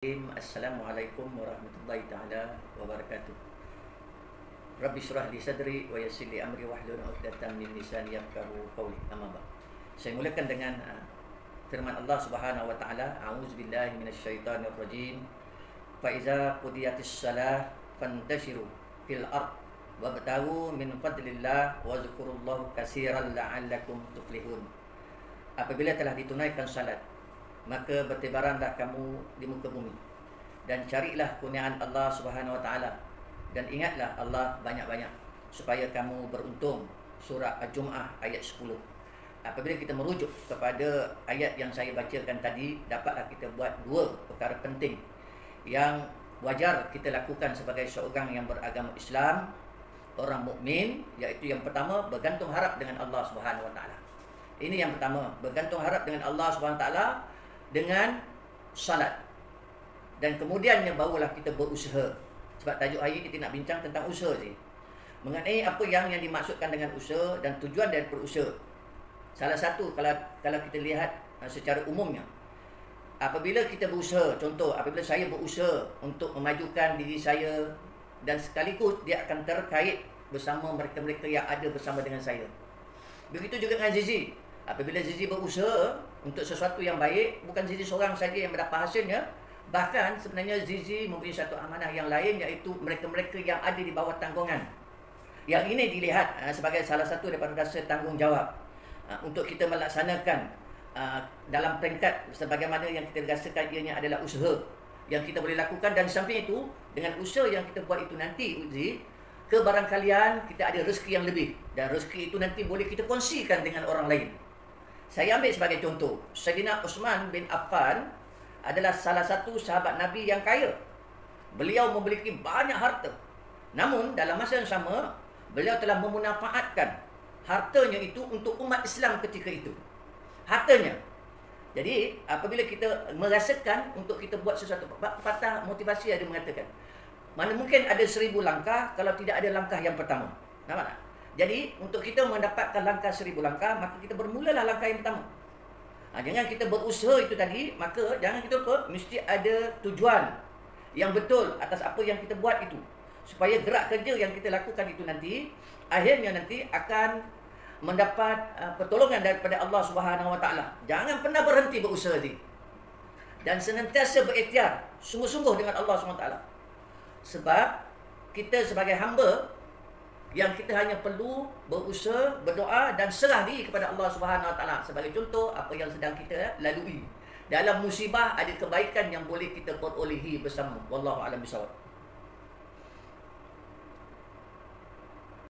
Assalamualaikum warahmatullahi taala wabarakatuh. Rabbi syrah li sadri wa yassir li amri wahlul 'uqdatam min lisani yafqahu qawli. Amma ba'd. Saya mulakan dengan firman Allah Subhanahu wa taala, a'udzubillahi minasyaitonir rajim. Fa iza qudiyatis shalah fantashiru fil ard wabtaghu min fadlillah wa dzkurullaha katsiran la'allakum tuflihun. Apabila telah ditunaikan salat, maka bertebaranlah kamu di muka bumi dan carilah kurniaan Allah Subhanahu wa taala dan ingatlah Allah banyak-banyak supaya kamu beruntung. Surah Al-Jumu'ah ayat 10. Apabila kita merujuk kepada ayat yang saya bacakan tadi, dapatlah kita buat dua perkara penting yang wajar kita lakukan sebagai seorang yang beragama Islam, orang mukmin, iaitu yang pertama, bergantung harap dengan Allah Subhanahu wa taala. Ini yang pertama, bergantung harap dengan Allah Subhanahu wa taala dengan salat. Dan kemudiannya barulah kita berusaha. Sebab tajuk hari kita nak bincang tentang usaha ni. Mengenai apa yang dimaksudkan dengan usaha dan tujuan daripada usaha. Salah satu kalau kita lihat secara umumnya, apabila kita berusaha, contoh apabila saya berusaha untuk memajukan diri saya dan sekaligus dia akan terkait bersama mereka-mereka yang ada bersama dengan saya. Begitu juga dengan Zizi. Apabila Zizi berusaha untuk sesuatu yang baik, bukan Zizi seorang saja yang mendapat hasilnya, bahkan sebenarnya Zizi mempunyai satu amanah yang lain, iaitu mereka-mereka yang ada di bawah tanggungan. Yang ini dilihat sebagai salah satu daripada rasa tanggungjawab untuk kita melaksanakan dalam peringkat sebagaimana yang kita rasakan ianya adalah usaha yang kita boleh lakukan. Dan samping itu, dengan usaha yang kita buat itu nanti, Uzi, kebarangkalian kita ada rezeki yang lebih, dan rezeki itu nanti boleh kita kongsikan dengan orang lain. Saya ambil sebagai contoh, Sayyidina Uthman bin Affan adalah salah satu sahabat Nabi yang kaya. Beliau memiliki banyak harta. Namun dalam masa yang sama, beliau telah memanfaatkan hartanya itu untuk umat Islam ketika itu. Hartanya. Jadi apabila kita merasakan untuk kita buat sesuatu, patah motivasi ada mengatakan, mana mungkin ada 1000 langkah kalau tidak ada langkah yang pertama. Nampak tak? Jadi untuk kita mendapatkan langkah 1000 langkah, maka kita bermulalah langkah yang pertama. Jangan kita berusaha itu tadi, maka jangan kita lupa mesti ada tujuan yang betul atas apa yang kita buat itu, supaya gerak kerja yang kita lakukan itu nanti akhirnya nanti akan mendapat pertolongan daripada Allah Subhanahu wa taala. Jangan pernah berhenti berusaha ni, dan senantiasa berikhtiar sungguh-sungguh dengan Allah Subhanahu wa taala. Sebab kita sebagai hamba yang kita hanya perlu berusaha, berdoa dan serah diri kepada Allah Subhanahu wa taala. Sebagai contoh apa yang sedang kita lalui. Dalam musibah ada kebaikan yang boleh kita perolehi bersama. Wallahu a'lam bishawab.